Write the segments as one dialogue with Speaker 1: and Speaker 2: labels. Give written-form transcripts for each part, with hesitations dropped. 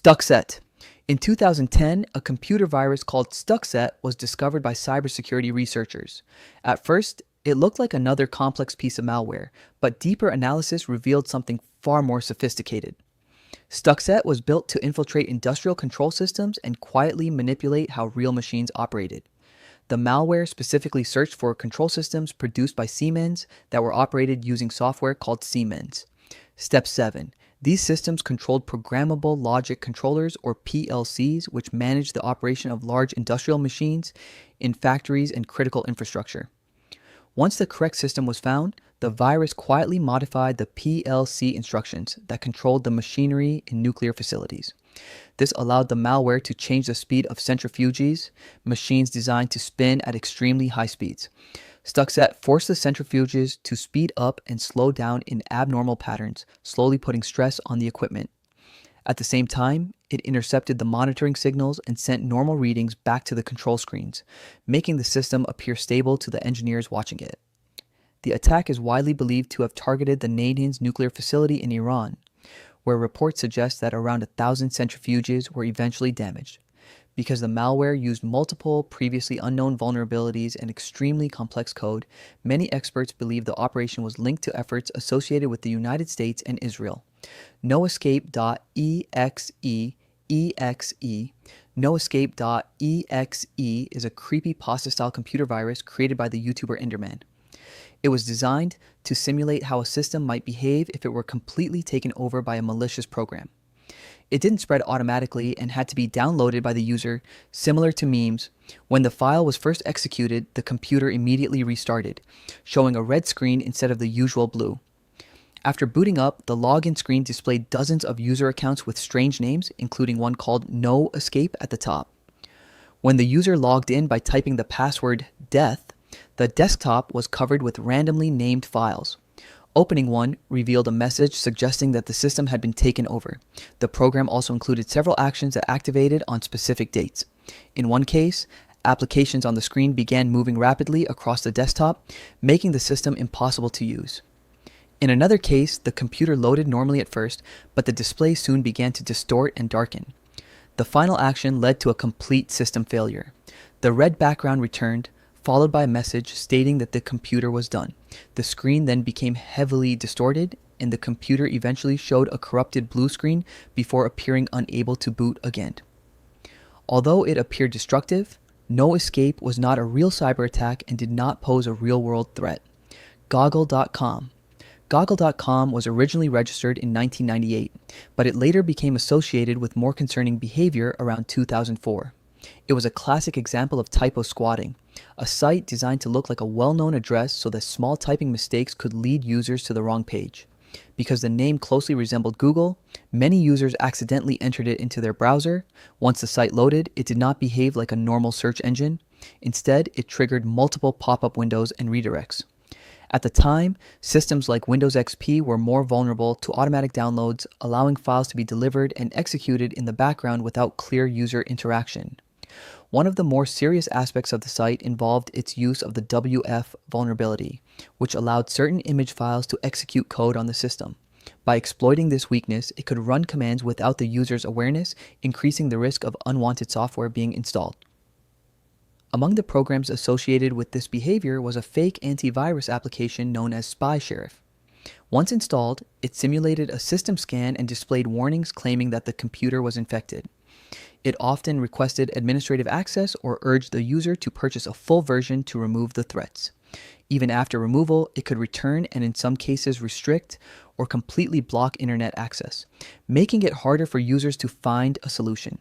Speaker 1: Stuxnet. In 2010, a computer virus called Stuxnet was discovered by cybersecurity researchers. At first, it looked like another complex piece of malware, but deeper analysis revealed something far more sophisticated. Stuxnet was built to infiltrate industrial control systems and quietly manipulate how real machines operated. The malware specifically searched for control systems produced by Siemens that were operated using software called Siemens. Step 7. These systems controlled programmable logic controllers, or PLCs, which managed the operation of large industrial machines in factories and critical infrastructure. Once the correct system was found, the virus quietly modified the PLC instructions that controlled the machinery in nuclear facilities. This allowed the malware to change the speed of centrifuges, machines designed to spin at extremely high speeds. Stuxnet forced the centrifuges to speed up and slow down in abnormal patterns, slowly putting stress on the equipment. At the same time, it intercepted the monitoring signals and sent normal readings back to the control screens, making the system appear stable to the engineers watching it. The attack is widely believed to have targeted the Natanz nuclear facility in Iran, where reports suggest that around 1,000 centrifuges were eventually damaged. Because the malware used multiple previously unknown vulnerabilities and extremely complex code, many experts believe the operation was linked to efforts associated with the United States and Israel. Escape.exe is a creepypasta-style computer virus created by the YouTuber Enderman. It was designed to simulate how a system might behave if it were completely taken over by a malicious program. It didn't spread automatically and had to be downloaded by the user, similar to memes. When the file was first executed, the computer immediately restarted, showing a red screen instead of the usual blue. After booting up, the login screen displayed dozens of user accounts with strange names, including one called No Escape at the top. When the user logged in by typing the password death, the desktop was covered with randomly named files. Opening one revealed a message suggesting that the system had been taken over. The program also included several actions that activated on specific dates. In one case, applications on the screen began moving rapidly across the desktop, making the system impossible to use. In another case, the computer loaded normally at first, but the display soon began to distort and darken. The final action led to a complete system failure. The red background returned, followed by a message stating that the computer was done. The screen then became heavily distorted, and the computer eventually showed a corrupted blue screen before appearing unable to boot again. Although it appeared destructive, No Escape was not a real cyber attack and did not pose a real-world threat. Goggle.com. Goggle.com was originally registered in 1998, but it later became associated with more concerning behavior around 2004. It was a classic example of typo squatting, a site designed to look like a well-known address so that small typing mistakes could lead users to the wrong page. Because the name closely resembled Google, many users accidentally entered it into their browser. Once the site loaded, it did not behave like a normal search engine. Instead, it triggered multiple pop-up windows and redirects. At the time, systems like Windows XP were more vulnerable to automatic downloads, allowing files to be delivered and executed in the background without clear user interaction. One of the more serious aspects of the site involved its use of the WF vulnerability, which allowed certain image files to execute code on the system. By exploiting this weakness, it could run commands without the user's awareness, increasing the risk of unwanted software being installed. Among the programs associated with this behavior was a fake antivirus application known as Spy Sheriff. Once installed, it simulated a system scan and displayed warnings claiming that the computer was infected. It often requested administrative access or urged the user to purchase a full version to remove the threats. Even after removal, it could return and in some cases restrict or completely block internet access, making it harder for users to find a solution.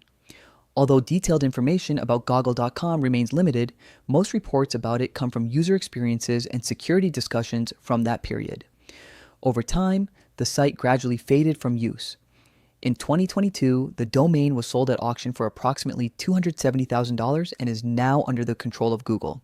Speaker 1: Although detailed information about Goggle.com remains limited, most reports about it come from user experiences and security discussions from that period. Over time, the site gradually faded from use. In 2022, the domain was sold at auction for approximately $270,000 and is now under the control of Google.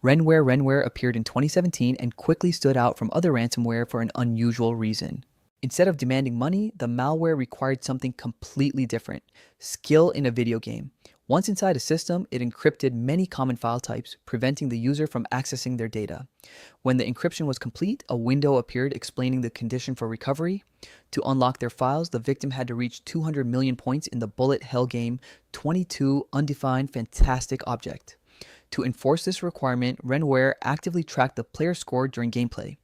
Speaker 1: Rensenware appeared in 2017 and quickly stood out from other ransomware for an unusual reason. Instead of demanding money, the malware required something completely different: skill in a video game. Once inside a system, it encrypted many common file types, preventing the user from accessing their data. When the encryption was complete, a window appeared explaining the condition for recovery. To unlock their files, the victim had to reach 200 million points in the bullet hell game 22 undefined fantastic object. To enforce this requirement, Rensenware actively tracked the player's score during gameplay.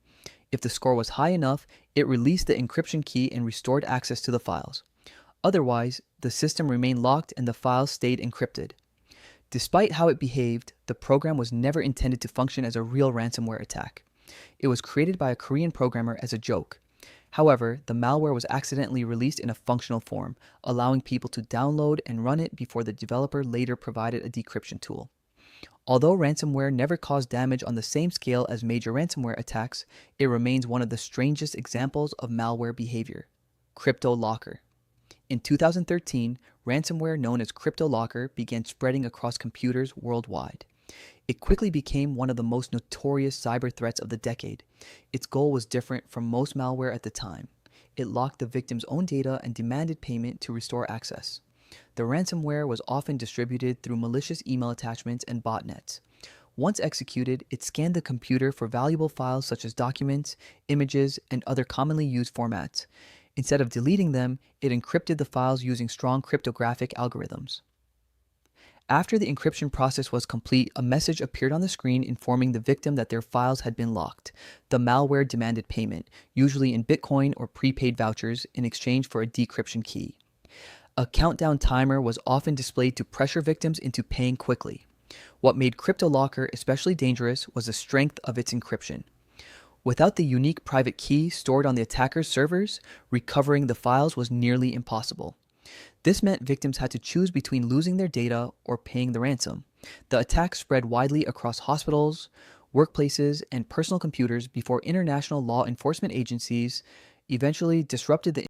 Speaker 1: If the score was high enough, it released the encryption key and restored access to the files. Otherwise, the system remained locked and the files stayed encrypted. Despite how it behaved, the program was never intended to function as a real ransomware attack. It was created by a Korean programmer as a joke. However, the malware was accidentally released in a functional form, allowing people to download and run it before the developer later provided a decryption tool. Although ransomware never caused damage on the same scale as major ransomware attacks, it remains one of the strangest examples of malware behavior. CryptoLocker. In 2013, ransomware known as CryptoLocker began spreading across computers worldwide. It quickly became one of the most notorious cyber threats of the decade. Its goal was different from most malware at the time. It locked the victim's own data and demanded payment to restore access. The ransomware was often distributed through malicious email attachments and botnets. Once executed, it scanned the computer for valuable files such as documents, images, and other commonly used formats. Instead of deleting them, it encrypted the files using strong cryptographic algorithms. After the encryption process was complete, a message appeared on the screen informing the victim that their files had been locked. The malware demanded payment, usually in Bitcoin or prepaid vouchers, in exchange for a decryption key. A countdown timer was often displayed to pressure victims into paying quickly. What made CryptoLocker especially dangerous was the strength of its encryption. Without the unique private key stored on the attacker's servers, recovering the files was nearly impossible. This meant victims had to choose between losing their data or paying the ransom. The attack spread widely across hospitals, workplaces, and personal computers before international law enforcement agencies eventually disrupted the